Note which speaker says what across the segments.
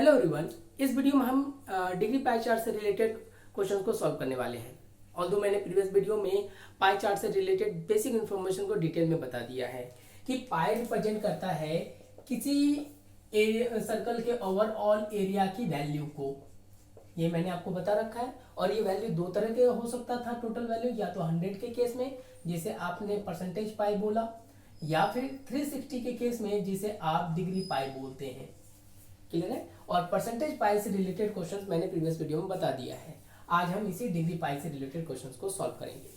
Speaker 1: Hello everyone. इस video में हम डिग्री पाई चार्ट से रिलेटेड क्वेश्चन को सॉल्व करने वाले हैं। ऑल्दो मैंने प्रीवियस वीडियो में पाई चार्ट से रिलेटेड बेसिक इन्फॉर्मेशन को डिटेल में बता दिया है कि पाई रिप्रेजेंट करता है किसी सर्कल के ओवरऑल एरिया की वैल्यू को। ये मैंने आपको बता रखा है और ये वैल्यू दो तरह के हो सकता था टोटल वैल्यू, या तो 100 के केस में जिसे आपने परसेंटेज पाई बोला, या फिर 360 के केस में जिसे आप डिग्री पाई बोलते हैं। क्लियर है? और परसेंटेज पाई से रिलेटेड क्वेश्चंस मैंने प्रीवियस वीडियो में बता दिया है। आज हम इसी डिग्री पाई से रिलेटेड क्वेश्चंस को सॉल्व करेंगे।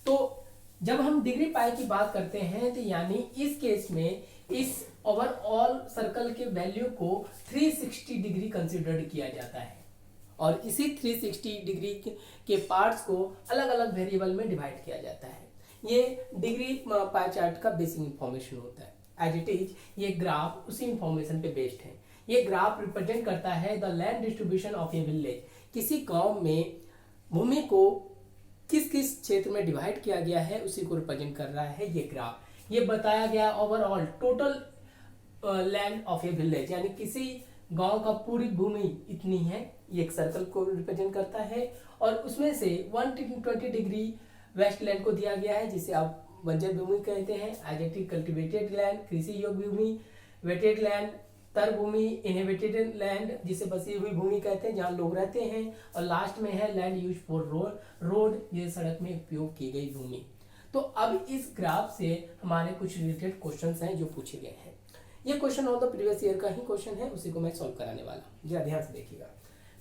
Speaker 1: तो जब हम डिग्री पाई की बात करते हैं तो यानी इस केस में इस ओवरऑल सर्कल के वैल्यू को 360 डिग्री कंसिडर्ड किया जाता है और इसी 360 डिग्री के पार्ट्स को अलग अलग वेरिएबल में डिवाइड किया जाता है। ये डिग्री पाई चार्ट का बेसिक इंफॉर्मेशन होता है। एज इट इज ये ग्राफ उसी इंफॉर्मेशन पे बेस्ड है। ये ग्राफ रिप्रेजेंट करता है the land distribution of A village. किसी गांव में भूमि को किस किस क्षेत्र में डिवाइड किया गया है उसी को रिप्रेजेंट कर रहा है ये ग्राफ। ये बताया गया overall total land of A village, यानी किसी गांव का पूरी भूमि इतनी है। ये एक सर्कल को रिप्रेजेंट करता है और उसमें से 120 डिग्री वेस्ट लैंड को दिया गया है जिसे आप बंजर भूमि कहते हैं। एडजेक्टिव कल्टिवेटेड लैंड, कृषि योग्य भूमि, वेटेड लैंड, तर भूमि, इनहेबिटेड लैंड जिसे बसी हुई भूमि कहते हैं जहाँ लोग रहते हैं, और लास्ट में है लैंड यूज फॉर रोड, ये सड़क में उपयोग की गई भूमि। तो अब इस ग्राफ से हमारे कुछ रिलेटेड क्वेश्चंस हैं जो पूछे गए हैं। ये question on the previous year का ही क्वेश्चन है, उसी को मैं सॉल्व कराने वाला हूँ। जरा ध्यान से देखिएगा।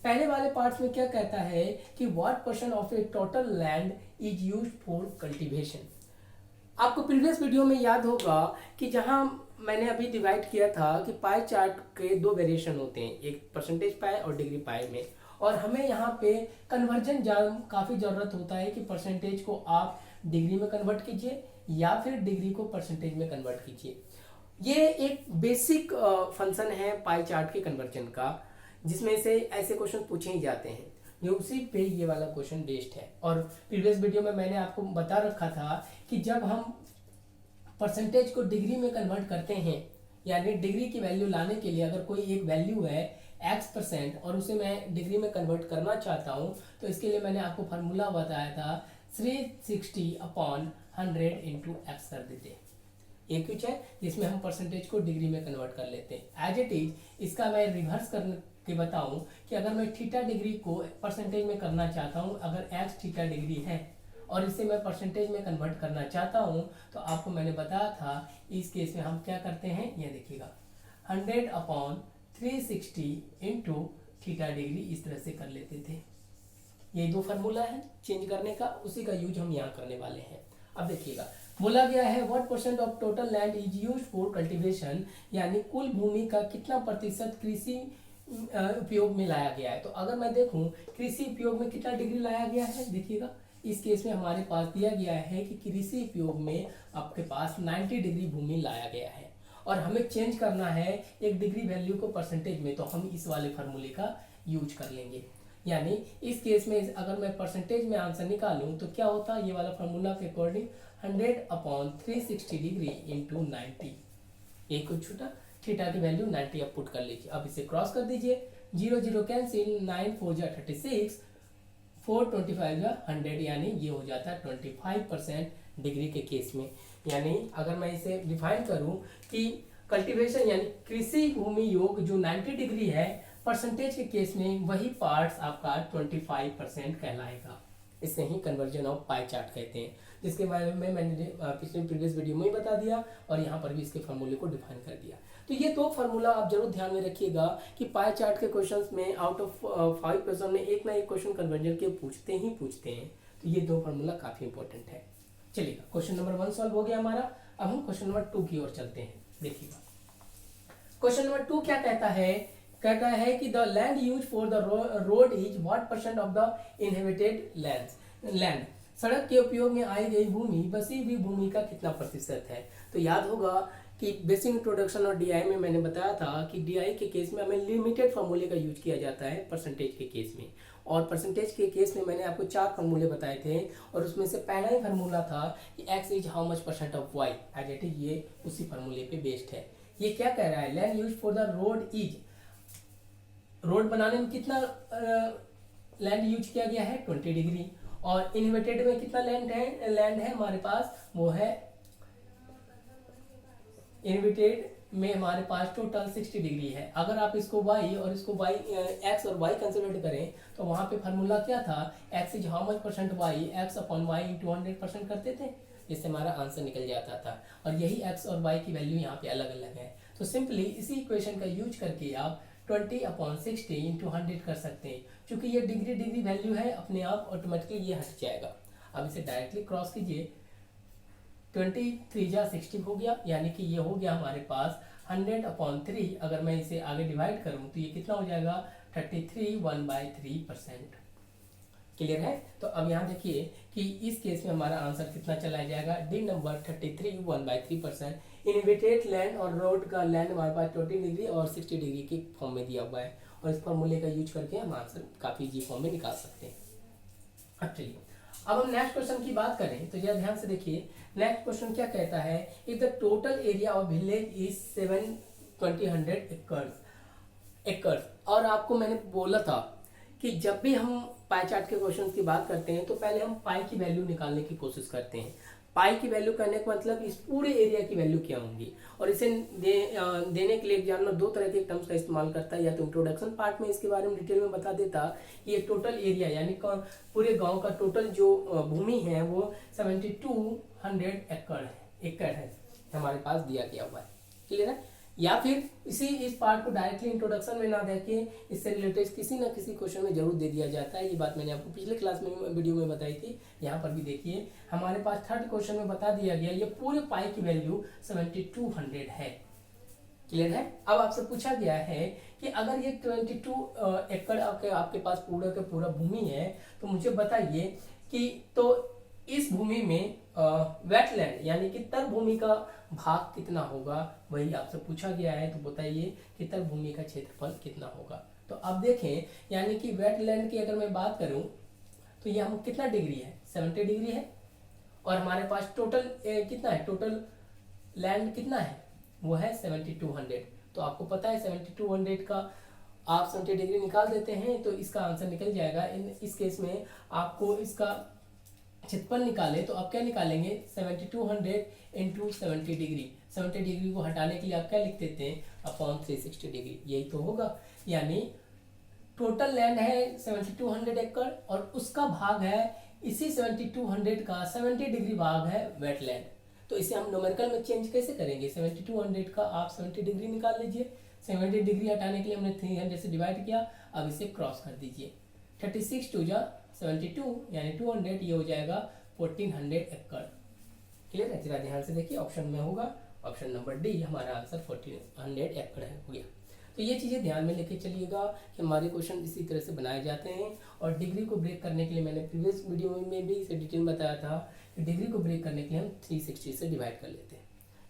Speaker 1: पहले वाले पार्ट में क्या कहता है कि what person of A total land is used for cultivation. आपको प्रीवियस वीडियो में याद होगा कि जहां मैंने अभी डिवाइड किया था कि पाई चार्ट के दो वेरिएशन होते हैं, एक परसेंटेज पाई और डिग्री पाई में, और हमें यहाँ पे कन्वर्जन काफ़ी ज़रूरत होता है कि परसेंटेज को आप डिग्री में कन्वर्ट कीजिए या फिर डिग्री को परसेंटेज में कन्वर्ट कीजिए। ये एक बेसिक फंक्शन है पाई चार्ट के कन्वर्जन का, जिसमें से ऐसे क्वेश्चन पूछे ही जाते हैं जो उसी पे ये वाला क्वेश्चन बेस्ड है। और प्रीवियस वीडियो में मैंने आपको बता रखा था कि जब हम परसेंटेज को डिग्री में कन्वर्ट करते हैं, यानी डिग्री की वैल्यू लाने के लिए अगर कोई एक वैल्यू है x% और उसे मैं डिग्री में कन्वर्ट करना चाहता हूँ, तो इसके लिए मैंने आपको फार्मूला बताया था 360/100 इंटू एक्स कर देते हैं। एक कुछ है जिसमें हम परसेंटेज को डिग्री में कन्वर्ट कर लेते हैं। एज इट इज इसका मैं रिवर्स करके बताऊं कि अगर मैं थीटा डिग्री को परसेंटेज में करना चाहता हूं, अगर x थीटा डिग्री है और इसे मैं परसेंटेज में कन्वर्ट करना चाहता हूं, तो आपको मैंने बताया था इस केस में हम क्या करते हैं, ये देखिएगा 100/360 इंटू थीटा डिग्री इस तरह से कर लेते थे। ये दो फार्मूला है चेंज करने का, उसी का यूज हम यहाँ करने वाले हैं। अब देखिएगा बोला गया है what percent of total land is used for cultivation, यानी कुल भूमि का कितना प्रतिशत कृषि उपयोग में लाया गया है। तो अगर मैं देखूं कृषि उपयोग में कितना डिग्री लाया गया है, देखिएगा इस केस में हमारे पास दिया गया है कि कृषि उपयोग में आपके पास 90 डिग्री भूमि लाया गया है और हमें चेंज करना है एक डिग्री वैल्यू को परसेंटेज में, तो हम इस वाले फार्मूले का यूज कर लेंगे। यानी इस केस में अगर मैं परसेंटेज में आंसर निकालूं तो क्या होता है, ये वाला फार्मूला के अकॉर्डिंग 100/360 डिग्री इंटू 90, एक कुछ छूटा, थीटा की वैल्यू 90 आप पुट कर लीजिए। अब इसे क्रॉस कर दीजिए, 0 0 कैंसिल, 9 4 जा 36, 4 25 जा 100, यानी ये हो जाता है 25% डिग्री के केस में। यानी अगर मैं इसे डिफाइन करूं कि कल्टीवेशन यानी कृषि भूमि योग जो 90 डिग्री है, परसेंटेज के केस में वही पार्ट्स आपका 25% कहलाएगा। इसे ही कन्वर्जन ऑफ पाई चार्ट कहते हैं, जिसके बारे में मैंने पिछले प्रीवियस वीडियो में ही बता दिया और यहाँ पर भी इसके फार्मूले को डिफाइन कर दिया। तो ये दो फार्मूला आप जरूर ध्यान में रखिएगा कि पाई चार्ट के क्वेश्चंस में आउट ऑफ 5 क्वेश्चन में एक ना एक क्वेश्चन कन्वर्जन के पूछते हैं। तो ये दो फार्मूला काफी इंपॉर्टेंट है। चलिएगा, क्वेश्चन नंबर 1 सॉल्व हो गया हमारा। अब हम क्वेश्चन नंबर 2 की ओर चलते हैं। देखिएगा क्वेश्चन नंबर 2 क्या कहता है कि the land use for the road is what percent of the inhabited land. सड़क के उपयोग में आई गई भूमि बसी हुई भूमि का कितना प्रतिशत है। तो याद होगा कि बेसिक इंट्रोडक्शन और डीआई में मैंने बताया था कि डीआई के केस में हमें लिमिटेड फार्मूले का यूज किया जाता है परसेंटेज के केस में, और परसेंटेज के केस में मैंने आपको 4 फार्मूले बताए थे और उसमें से पहला ही फार्मूला था कि x is how much percent of y, as it is ये उसी फार्मूले पे बेस्ड है। ये क्या कह रहा है, land use for the road is road बनाने में कितना लैंड यूज किया गया है 20 डिग्री, और इन्वर्टेड में कितना लैंड है हमारे पास, वो है इन्वर्टेड में हमारे पास टोटल 60 डिग्री है। अगर आप इसको y और इसको y x और y कंसिडर करें तो वहाँ पे फार्मूला क्या था, x is how much percent y, x upon y into 100% करते थे, जिससे हमारा आंसर निकल जाता था। और यही x और y की वैल्यू यहाँ पे अलग अलग है। तो सिंपली इसी इक्वेशन का यूज करके आप 20/60 इंटू 100 कर सकते हैं। चूंकि ये डिग्री वैल्यू है, अपने आप ऑटोमेटिकली ये हट जाएगा। अब इसे डायरेक्टली क्रॉस कीजिए, 23×60 हो गया, यानी कि ये हो गया हमारे पास 100/3। अगर मैं इसे आगे डिवाइड करूं तो ये कितना हो जाएगा 33 1/3%। क्लियर है। तो अब यहाँ देखिए कि इस केस में हमारा आंसर कितना चला जाएगा, डी नंबर 33 1/3%। इन्वर्टेड लैंड और रोड का लैंड हमारे पास 20 डिग्री और 60 डिग्री के फॉर्म में दिया हुआ है, और इस फॉर्मूले का यूज करके हम आंसर काफी इजी फॉर्म में निकाल सकते हैं। अब चलिए, अब हम नेक्स्ट क्वेश्चन की बात करें तो जरा ध्यान से देखिए। नेक्स्ट क्वेश्चन क्या कहता है, if the total area of village is 720 एकड़। और आपको मैंने बोला था कि जब भी हम पाई चार्ट के क्वेश्चन की बात करते हैं तो पहले हम पाई की वैल्यू निकालने की कोशिश करते हैं। पाई की वैल्यू करने का मतलब इस पूरे एरिया की वैल्यू क्या होंगी, और इसे देने के लिए एग्जामिनर दो तरह के टर्म्स का इस्तेमाल करता है। या तो इंट्रोडक्शन पार्ट में इसके बारे में डिटेल में बता देता, ये टोटल एरिया यानी पूरे गांव का टोटल जो भूमि है वो 7200 एकड़ है हमारे पास दिया गया हुआ है। क्लियर है। या फिर इस पार्ट को डायरेक्टली इंट्रोडक्शन में ना देके इससे रिलेटेड किसी ना किसी क्वेश्चन में जरूर दे दिया जाता है। ये बात मैंने आपको पिछले क्लास में वीडियो में बताई थी। यहाँ पर भी देखिए हमारे पास थर्ड क्वेश्चन में बता दिया गया, ये पूरे पाई की वैल्यू 7200 है। क्लियर है। अब आपसे पूछा गया है कि अगर ये 22 एकड़ आपके पास पूरा का पूरा भूमि है तो मुझे बताइए कि तो इस भूमि में वेटलैंड यानी कि तर भूमि का भाग कितना होगा, वही आपसे पूछा गया है। तो बताइए कि तर भूमि का क्षेत्रफल कितना होगा। तो अब देखें, यानी कि वेटलैंड की अगर मैं बात करूं तो ये हम कितना डिग्री है 70 डिग्री है, और हमारे पास टोटल कितना है, टोटल लैंड कितना है वो है 7200। तो आपको पता है 7200 का आप 70 डिग्री निकाल देते हैं तो इसका आंसर निकल जाएगा। इस केस में आपको इसका क्षेत्रफल निकाले तो आप क्या निकालेंगे 7200 इंटू 70 डिग्री। 70 डिग्री को हटाने के लिए आप क्या लिख देते हैं अपॉन 360 डिग्री, यही तो होगा। यानी टोटल लैंड है 7200 एकड़ और उसका भाग है इसी 7200 का 70 डिग्री भाग है वेटलैंड। तो इसे हम न्यूमेरिकल में चेंज कैसे करेंगे, 7200 का आप 70 डिग्री निकाल लीजिए। 70 डिग्री हटाने के लिए हमने 300 से डिवाइड किया। अब इसे क्रॉस कर दीजिए, 36 2 72 यानी 200, ये हो जाएगा 1400 एकड़। क्लियर है। जरा ध्यान से देखिए, ऑप्शन में होगा ऑप्शन नंबर डी, हमारा आंसर 1400 एकड़ है, हो गया। तो ये चीज़ें ध्यान में लेके चलिएगा कि हमारे क्वेश्चन इसी तरह से बनाए जाते हैं। और डिग्री को ब्रेक करने के लिए मैंने प्रीवियस वीडियो में भी इसे डिटेल बताया था कि डिग्री को ब्रेक करने के लिए हम 360 से डिवाइड कर लेते हैं।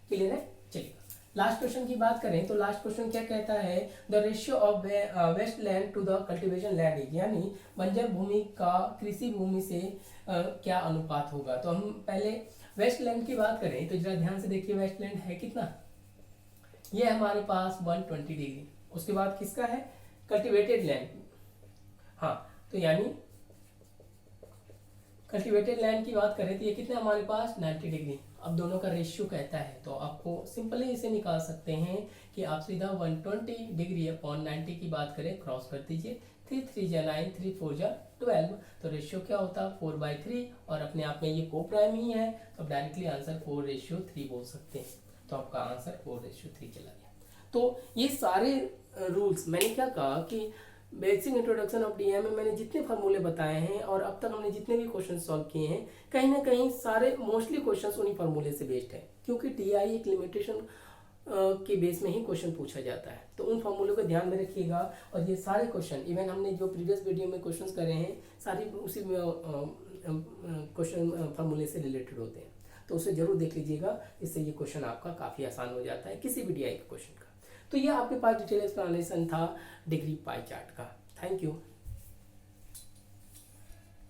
Speaker 1: क्लियर है। चलिए लास्ट क्वेश्चन की बात करें तो लास्ट क्वेश्चन क्या कहता है, the ratio of waste land to the cultivation land is, यानी बंजर भूमि का कृषि भूमि से क्या अनुपात होगा। तो हम पहले वेस्ट लैंड की बात करें तो जरा ध्यान से देखिए, वेस्ट लैंड है कितना, ये हमारे पास 120 डिग्री। उसके बाद किसका है कल्टिवेटेड लैंड, हाँ तो यानी कल्टिवेटेड लैंड की बात करें तो ये कितना हमारे पास 90 डिग्री। अब दोनों का रेशियो कहता है तो आपको सिंपली इसे निकाल सकते हैं कि आप सीधा 120 डिग्री अपॉन 90 की बात करें, क्रॉस कर दीजिए, 3 3 जा 9, 3 4 जा 12, तो रेशियो क्या होता है 4/3, और अपने आप में ये को प्राइम ही है तो डायरेक्टली आंसर 4:3 बोल सकते हैं। तो आपका आंसर 4:3 चला गया। तो ये सारे रूल्स मैंने क्या कहा कि बेसिक इंट्रोडक्शन ऑफ डीएम में मैंने जितने फार्मूले बताए हैं और अब तक हमने जितने भी क्वेश्चन सॉल्व किए हैं, कहीं ना कहीं सारे मोस्टली क्वेश्चंस उन्हीं फार्मूले से बेस्ड है, क्योंकि टीआई एक लिमिटेशन के बेस में ही क्वेश्चन पूछा जाता है। तो उन फार्मूलों को ध्यान में रखिएगा। और ये सारे क्वेश्चन इवन हमने जो प्रीवियस वीडियो में क्वेश्चन करे हैं सारी उसी क्वेश्चन फार्मूले से रिलेटेड होते हैं, तो उसे जरूर देख लीजिएगा। इससे ये क्वेश्चन आपका काफ़ी आसान हो जाता है किसी भी डीआई के क्वेश्चन का। तो ये आपके पास डिटेल एक्सप्लेनेशन था डिग्री पाई चार्ट का। Thank you.